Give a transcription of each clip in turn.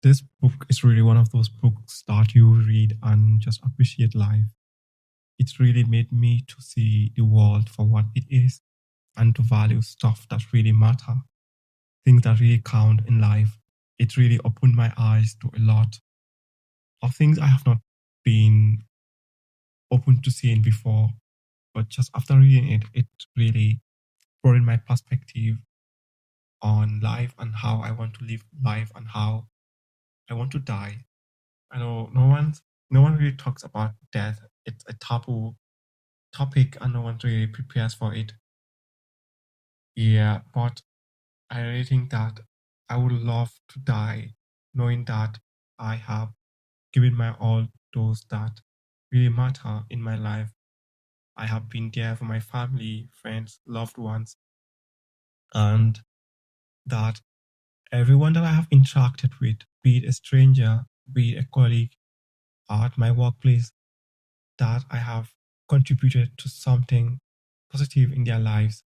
This book is really one of those books that you read and just appreciate life. It really made me to see the world for what it is and to value stuff that really matter, things that really count in life. It really opened my eyes to a lot of things I have not been open to seeing before. But just after reading it, it really broadened my perspective on life and how I want to live life and how I want to die. I know no one really talks about death. It's a taboo topic and no one really prepares for it. Yeah, but I really think that I would love to die knowing that I have given my all to those that really matter in my life. I have been there for my family, friends, loved ones, and that everyone that I have interacted with, be it a stranger, be it a colleague at my workplace, that I have contributed to something positive in their lives.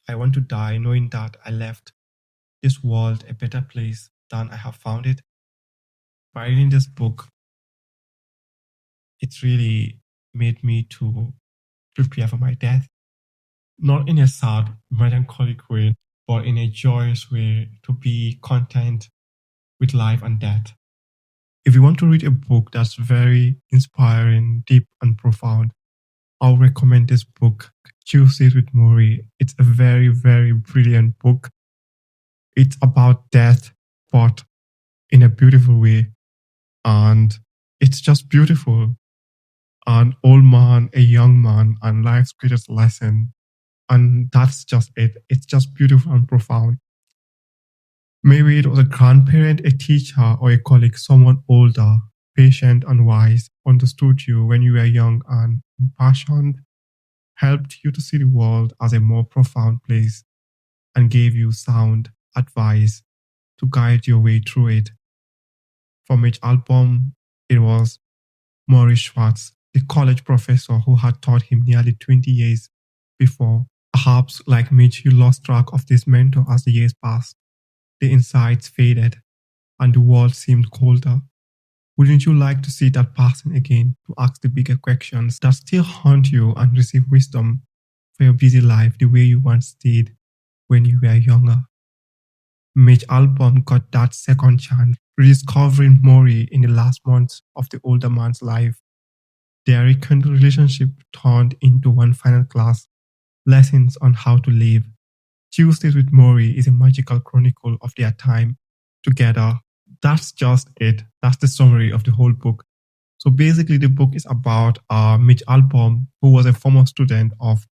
I want to die knowing that I left this world a better place than I have found it. By reading this book, it's really made me to prepare for my death, not in a sad, melancholic way, but in a joyous way to be content with life and death. If you want to read a book that's very inspiring, deep, and profound, I'll recommend this book, Tuesdays with Morrie. It's a very, very brilliant book. It's about death, but in a beautiful way. And it's just beautiful. An old man, a young man, and life's greatest lesson. And that's just it. It's just beautiful and profound. Maybe it was a grandparent, a teacher, or a colleague, someone older, patient, and wise, understood you when you were young and impassioned, helped you to see the world as a more profound place, and gave you sound advice to guide your way through it. From each album, it was Morrie Schwartz, the college professor who had taught him nearly 20 years before. Perhaps, like Mitch, you lost track of this mentor as the years passed. The insights faded, and the world seemed colder. Wouldn't you like to see that person again, to ask the bigger questions that still haunt you and receive wisdom for your busy life the way you once did when you were younger? Mitch Albom got that second chance, rediscovering Morrie in the last months of the older man's life. Their rekindled relationship turned into one final class, lessons on how to live. Tuesdays with Morrie is a magical chronicle of their time together. That's just it. That's the summary of the whole book. So basically, the book is about Mitch Albom, who was a former student of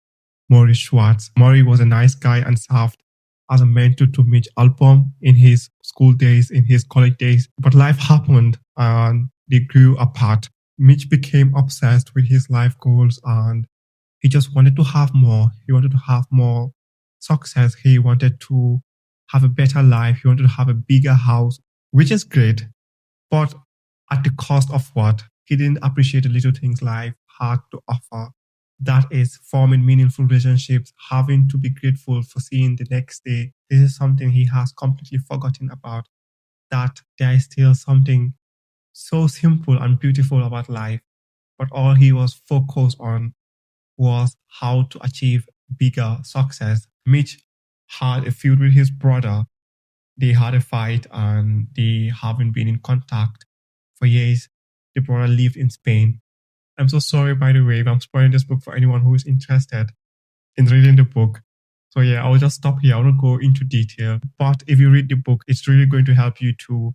Morrie Schwartz. Morrie was a nice guy and served as a mentor to Mitch Albom in his school days, in his college days. But life happened and they grew apart. Mitch became obsessed with his life goals and he just wanted to have more. He wanted to have more success. He wanted to have a better life. He wanted to have a bigger house, which is great. But at the cost of what? He didn't appreciate the little things life had to offer. That is forming meaningful relationships, having to be grateful for seeing the next day. This is something he has completely forgotten about, that there is still something so simple and beautiful about life. But all he was focused on was how to achieve bigger success. Mitch had a feud with his brother. They had a fight and they haven't been in contact for years. The brother lived in Spain. I'm so sorry, by the way, if I'm spoiling this book for anyone who is interested in reading the book. So yeah, I'll just stop here. I won't go into detail. But if you read the book, it's really going to help you to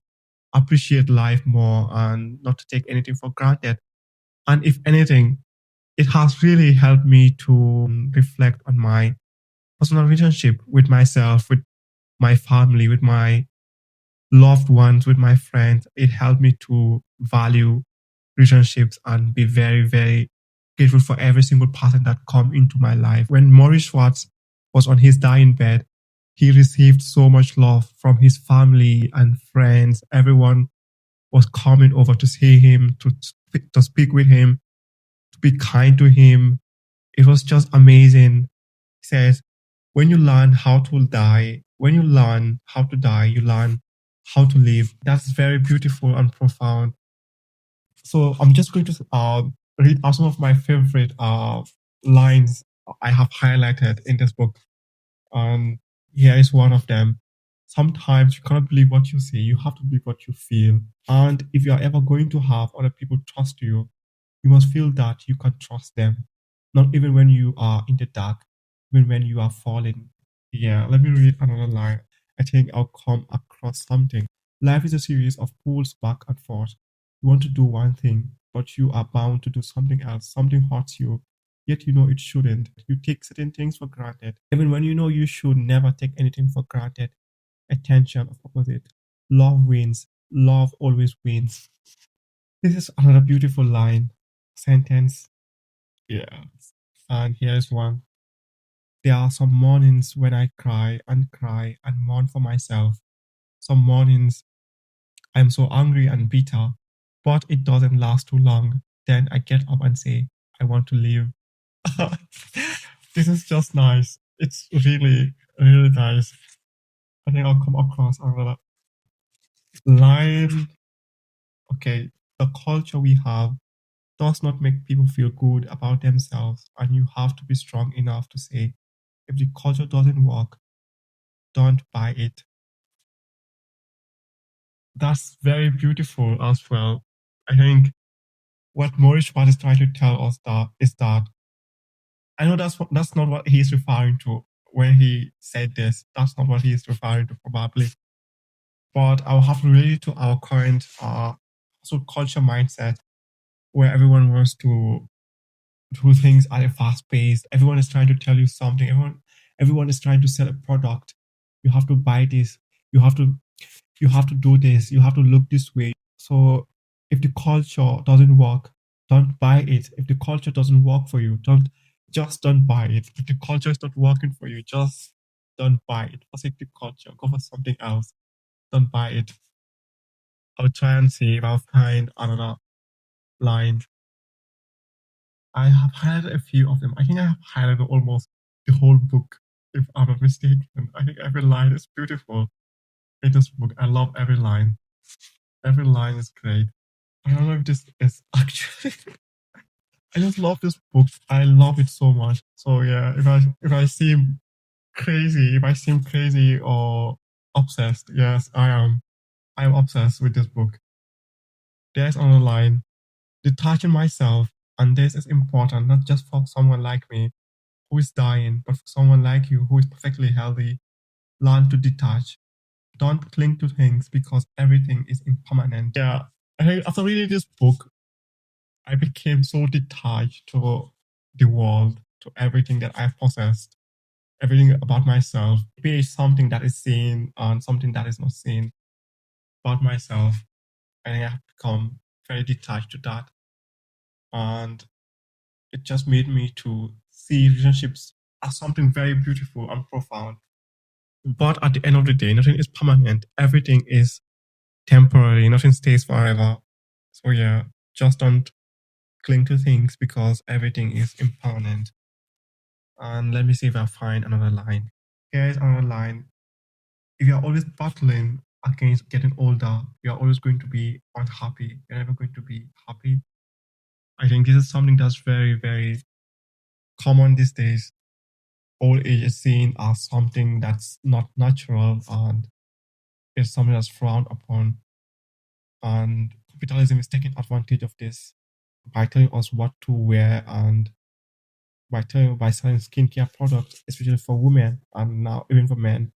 appreciate life more and not to take anything for granted. And if anything, it has really helped me to reflect on my personal relationship with myself, with my family, with my loved ones, with my friends. It helped me to value relationships and be very, very grateful for every single person that come into my life. When Morrie Schwartz was on his dying bed, he received so much love from his family and friends. Everyone was coming over to see him, to speak with him, to be kind to him. It was just amazing. He says, when you learn how to die, when you learn how to die, you learn how to live. That's very beautiful and profound. So I'm just going to read out some of my favorite lines I have highlighted in this book. And here is one of them. Sometimes you cannot believe what you see, you have to believe what you feel. And if you are ever going to have other people trust you, you must feel that you can trust them. Not even when you are in the dark, even when you are falling. Yeah, let me read another line. I think I'll come across something. Life is a series of pulls back and forth. You want to do one thing, but you are bound to do something else. Something hurts you, yet you know it shouldn't. You take certain things for granted, even when you know you should never take anything for granted. Attention of opposite. Love wins. Love always wins. This is another beautiful line, sentence. Yeah. And here's one. There are some mornings when I cry and mourn for myself. Some mornings I'm so angry and bitter, but it doesn't last too long. Then I get up and say, I want to live. This is just nice. It's really, really nice. I think I'll come across another line. Okay, the culture we have does not make people feel good about themselves, and you have to be strong enough to say, if the culture doesn't work, don't buy it. That's very beautiful as well. I think what Maurice Schwartz is trying to tell us that is that I know that's not what he's referring to when he said this. That's not what he is referring to probably. But I'll have to relate it to our current culture mindset where everyone wants to do things at a fast pace. Everyone is trying to tell you something. Everyone is trying to sell a product. You have to buy this. You have to do this. You have to look this way. So if the culture doesn't work, don't buy it. If the culture doesn't work for you, don't buy it. If the culture is not working for you, just don't buy it. Forsake the culture. Go for something else. Don't buy it. I'll try and see if I'll find another line. I have highlighted a few of them. I think I have highlighted almost the whole book, if I'm not mistaken. I think every line is beautiful in this book. I love every line. Every line is great. I don't know if this is actually. I just love this book. I love it so much. So yeah, if I seem crazy or obsessed, yes, I am. I am obsessed with this book. There's another line. Detaching myself, and this is important not just for someone like me who is dying, but for someone like you who is perfectly healthy. Learn to detach. Don't cling to things because everything is impermanent. Yeah, I think after reading this book, I became so detached to the world, to everything that I've possessed, everything about myself. Be it something that is seen and something that is not seen about myself. I think I've become very detached to that. And it just made me to see relationships as something very beautiful and profound. But at the end of the day, nothing is permanent. Everything is temporary. Nothing stays forever. So yeah, just don't cling to things because everything is impermanent. And let me see if I find another line. Here is another line. If you're always battling against getting older, you're always going to be unhappy. You're never going to be happy. I think this is something that's very, very common these days. Old age is seen as something that's not natural and it's something that's frowned upon. And capitalism is taking advantage of this by telling us what to wear and by selling skincare products, especially for women and now even for men.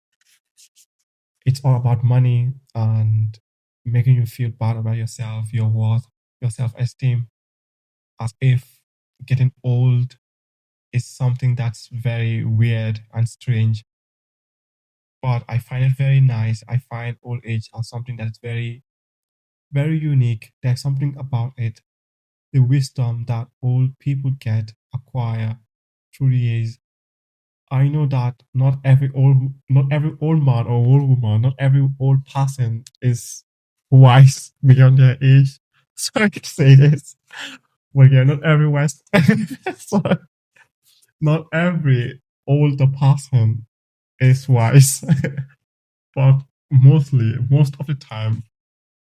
It's all about money and making you feel bad about yourself, your worth, your self esteem, as if getting old is something that's very weird and strange. But I find it very nice. I find old age as something that's very, very unique. There's something about it. The wisdom that old people acquire through the years. I know that not every old man or old woman, not every old person is wise beyond their age. Sorry to say this, but yeah, not every west, sorry, not every older person is wise. But most of the time,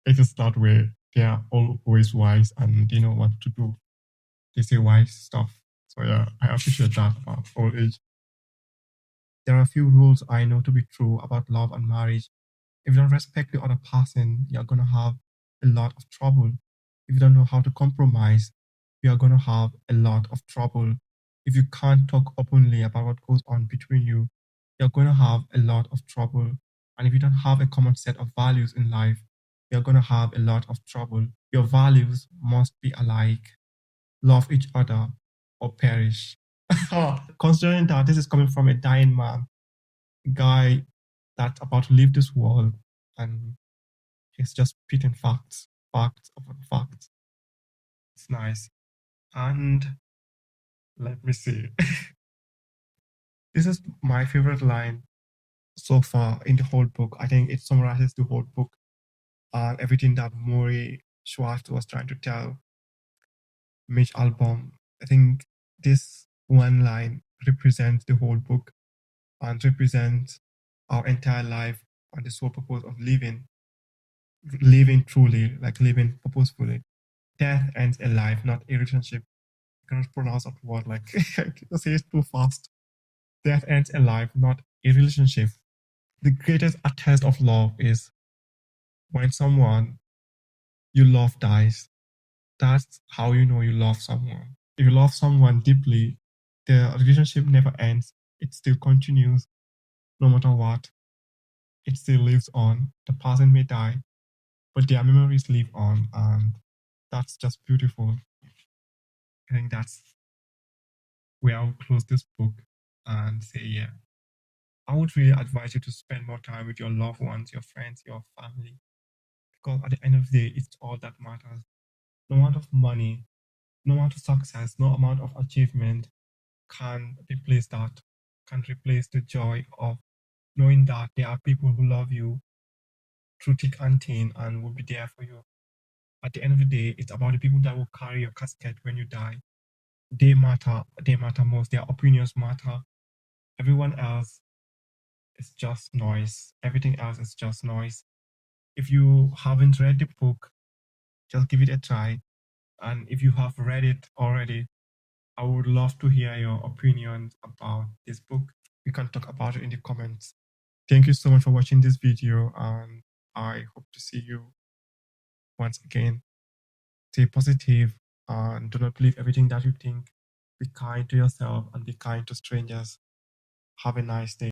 it is that way. They are always wise and they know what to do. They say wise stuff. So yeah, I appreciate that about old age. There are a few rules I know to be true about love and marriage. If you don't respect the other person, you're gonna have a lot of trouble. If you don't know how to compromise, you are gonna have a lot of trouble. If you can't talk openly about what goes on between you, you're gonna have a lot of trouble. And if you don't have a common set of values in life, you're gonna have a lot of trouble. Your values must be alike. Love each other or perish. Considering that this is coming from a dying man, guy that's about to leave this world, and he's just spitting facts upon facts. It's nice. And let me see. This is my favorite line so far in the whole book. I think it summarizes the whole book and everything that Maury Schwartz was trying to tell Mitch Albom. I think this one line represents the whole book and represents our entire life and the sole purpose of living truly, like living purposefully. Death ends a life, not a relationship. I cannot pronounce that word, like, I say it too fast. Death ends a life, not a relationship. The greatest attest of love is when someone you love dies. That's how you know you love someone. If you love someone deeply, the relationship never ends. It still continues no matter what. It still lives on. The person may die, but their memories live on, and that's just beautiful. I think that's where I'll close this book and say, yeah, I would really advise you to spend more time with your loved ones, your friends, your family, because at the end of the day, it's all that matters. No amount of money, no amount of success, no amount of achievement can replace that, can replace the joy of knowing that there are people who love you through thick and thin and will be there for you. At the end of the day, it's about the people that will carry your casket when you die. They matter most. Their opinions matter. Everyone else is just noise. Everything else is just noise. If you haven't read the book, just give it a try. And if you have read it already, I would love to hear your opinions about this book. We can talk about it in the comments. Thank you so much for watching this video, and I hope to see you once again. Stay positive and do not believe everything that you think. Be kind to yourself and be kind to strangers. Have a nice day.